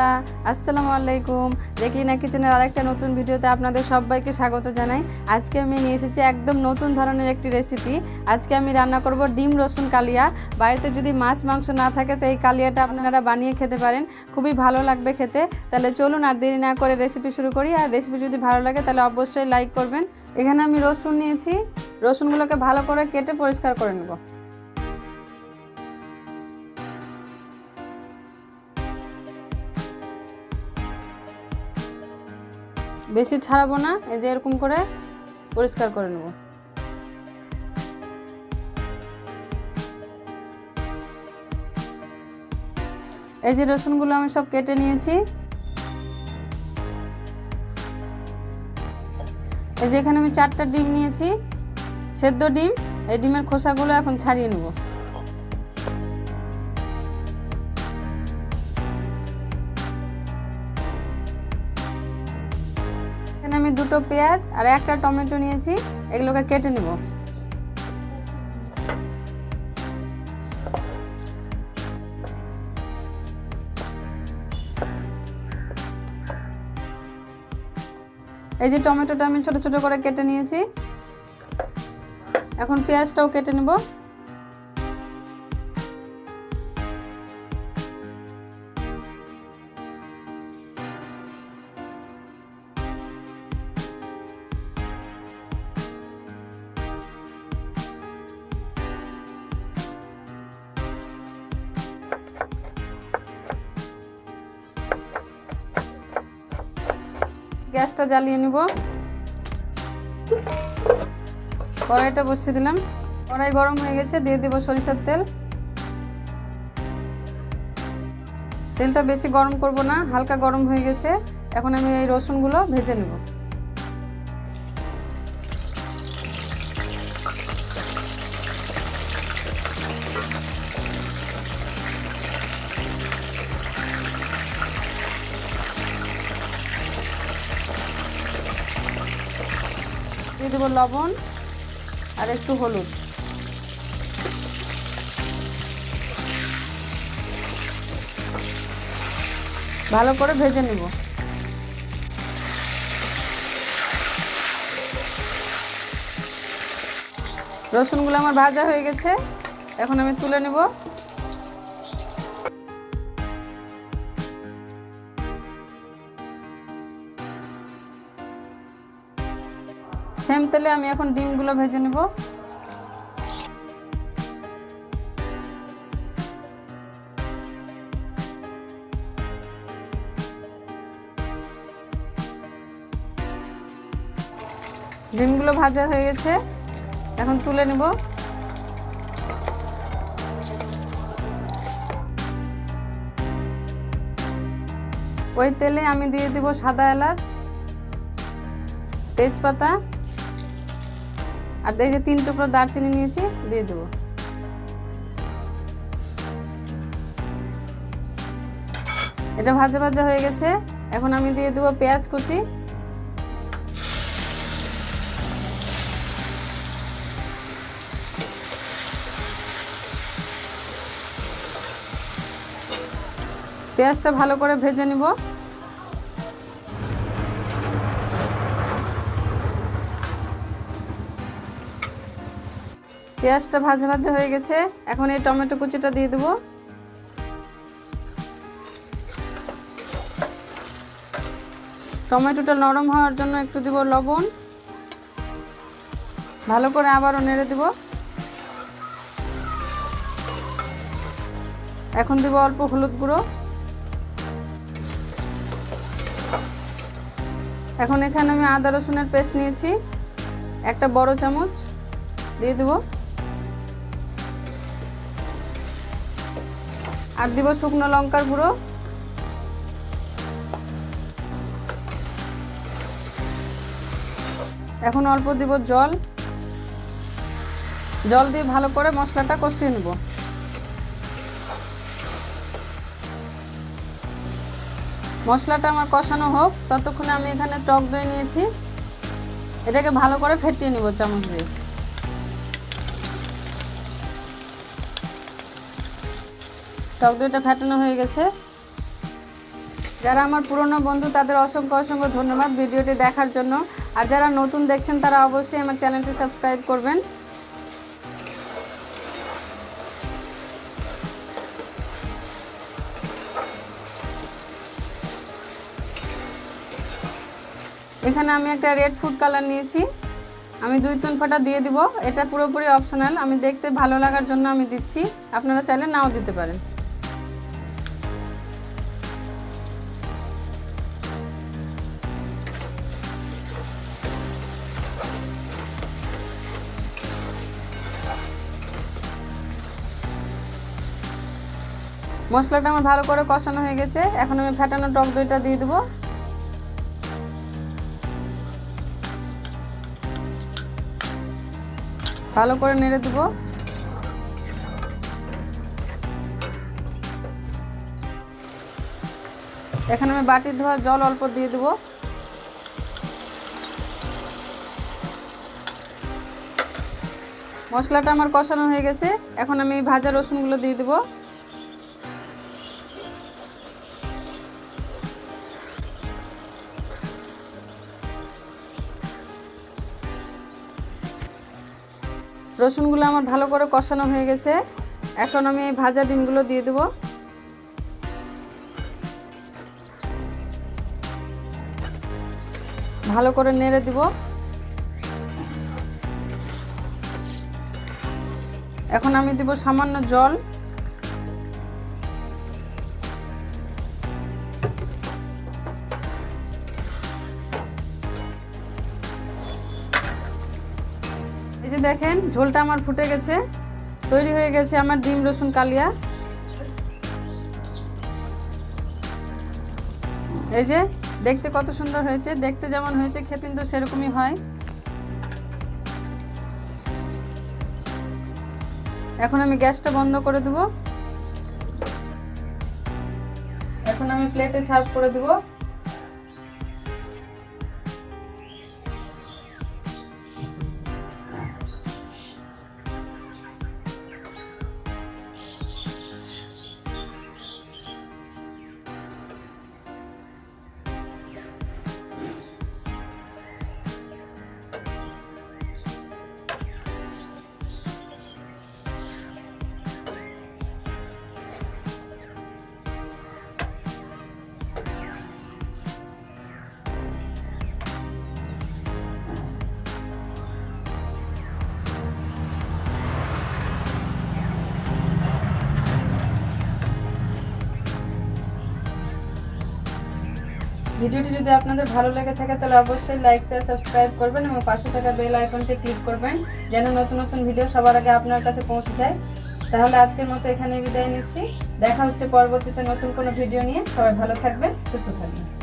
বন্ধুরা আসসালামু আলাইকুম। রেকলিনা কিচেনের আরেকটা নতুন ভিডিওতে আপনাদের সবাইকে স্বাগত জানাই। আজকে আমি নিয়ে এসেছি একদম নতুন ধরনের একটি রেসিপি। আজকে আমি রান্না করব ডিম রসুন কালিয়া। বাড়িতে যদি মাছ মাংস না থাকে তো এই কালিয়াটা আপনারা বানিয়ে খেতে পারেন, খুবই ভালো লাগবে খেতে। তাহলে চলুন আর দেরি না করে রেসিপি শুরু করি। আর রেসিপি যদি ভালো লাগে তাহলে অবশ্যই লাইক করবেন। এখানে আমি রসুন নিয়েছি, রসুনগুলোকে ভালো করে কেটে পরিষ্কার করে নেব। বেশি ছাড়াবো না, এই যে এরকম করে পরিষ্কার করে নেব। এই যে রসুনগুলো আমি সব কেটে নিয়েছি। এই যে এখানে আমি 4টা ডিম নিয়েছি, সেদ্ধ ডিম। এই ডিমের খোসাগুলো এখন ছাড়িয়ে নেব। এখানে আমি 2টো পেঁয়াজ আর 1টা টমেটো নিয়েছি, এগুলোকে কেটে নেব। এই যে টমেটোটা আমি ছোট ছোট করে কেটে নিয়েছি, এখন পেঁয়াজটাও কেটে নেব। গ্যাসটা জ্বালিয়ে নিব। কড়াইটা বসিয়ে দিলাম, কড়াই গরম হয়ে গেছে, দিয়ে দেব সরিষার তেল। তেলটা বেশি গরম করব না, হালকা গরম হয়ে গেছে। এখন আমি এই রসুনগুলো ভেজে নেব। দিয়ে দেবো লবণ আর একটু হলুদ। ভালো করে ভেজে নেব। রসুনগুলো আমার ভাজা হয়ে গেছে, এখন আমি তুলে নেব। সেম তেলে আমি এখন ডিমগুলো ভেজে নেব। ডিমগুলো ভাজা হয়ে গেছে, এখন তুলে নেব। ওই তেলে আমি দিয়ে দেব সাদা এলাচ, তেজপাতা আর এই যে 3 টুকরো দারচিনি নিয়েছি, দিয়ে দেব। এটা ভাজা ভাজা হয়ে গেছে, এখন আমি দিয়ে দেব পেঁয়াজ কুচি। পেঁয়াজটা ভালো করে ভেজে নিব। পেঁয়াজটা ভাজা ভাজা হয়ে গেছে, এখন এই টমেটো কুচিটা দিয়ে দেব। টমেটোটা নরম হওয়ার জন্য একটু দিব লবণ। ভালো করে আবারও নেড়ে দেব। এখন দিব অল্প হলুদ গুঁড়ো। এখন এখানে আমি আদা রসুনের পেস্ট নিয়েছি, 1টা বড় চামচ, দিয়ে দেব। আর দিব শুকনো লঙ্কার গুঁড়ো। এখন অল্প দিব জল। জল দিয়ে ভালো করে মশলাটা কষিয়ে নেব। মশলাটা আমার কষানো হোক, ততক্ষণে আমি এখানে টক দই নিয়েছি, এটাকে ভালো করে ফেটিয়ে নেব চামচ দিয়ে। টক দইটা ফেটানো হয়ে গেছে, যারা আমার পুরনো বন্ধু তাদের অসংখ্য অসংখ্য ধন্যবাদ ভিডিওটি দেখার জন্য। আর যারা নতুন দেখছেন তারা অবশ্যই আমার চ্যানেলটি সাবস্ক্রাইব করবেন। এখানে আমি একটা রেড ফুড কালার নিয়েছি, আমি 2-3 ফোঁটা দিয়ে দিব। এটা পুরোপুরি অপশনাল, আমি দেখতে ভালো লাগার জন্য আমি দিচ্ছি, আপনারা চাইলে নাও দিতে পারেন। মশলাটা আমার ভালো করে কষানো হয়ে গেছে, এখন আমি ফেটানো টক দইটা দিয়ে দেবো। ভালো করে নেড়ে দেবো। এখানে আমি বাটি ধোয়া জল অল্প দিয়ে দেবো। মশলাটা আমার কষানো হয়ে গেছে, এখন আমি ভাজা রসুনগুলো দিয়ে দেবো। রসুনগুলো আমার ভালো করে কষানো হয়ে গেছে, এখন আমি এই ভাজা ডিমগুলো দিয়ে দেবো। ভালো করে নেড়ে দিব। এখন আমি দিব সামান্য জল। এই যে দেখেন ঝোলটা আমার ফুটে গেছে, তৈরি হয়ে গেছে আমার ডিম রসুন কালিয়া। এই যে দেখতে কত সুন্দর হয়েছে, দেখতে যেমন হয়েছে খেতে কিন্তু সেরকমই হয়। এখন আমি গ্যাসটা বন্ধ করে দেব। এখন আমি প্লেটে সার্ভ করে দেব। ভিডিওটি যদি আপনাদের ভালো লেগে থাকে তাহলে অবশ্যই লাইক শেয়ার সাবস্ক্রাইব করবেন এবং পাশে থাকা বেল আইকনটি ক্লিক করবেন যেন নতুন নতুন ভিডিও সবার আগে আপনার কাছে পৌঁছে যায়। তাহলে আজকের মতো এখানেই বিদায় নিচ্ছি, দেখা হচ্ছে পরবর্তীতে নতুন কোনো ভিডিও নিয়ে। সবাই ভালো থাকবেন, সুস্থ থাকবেন।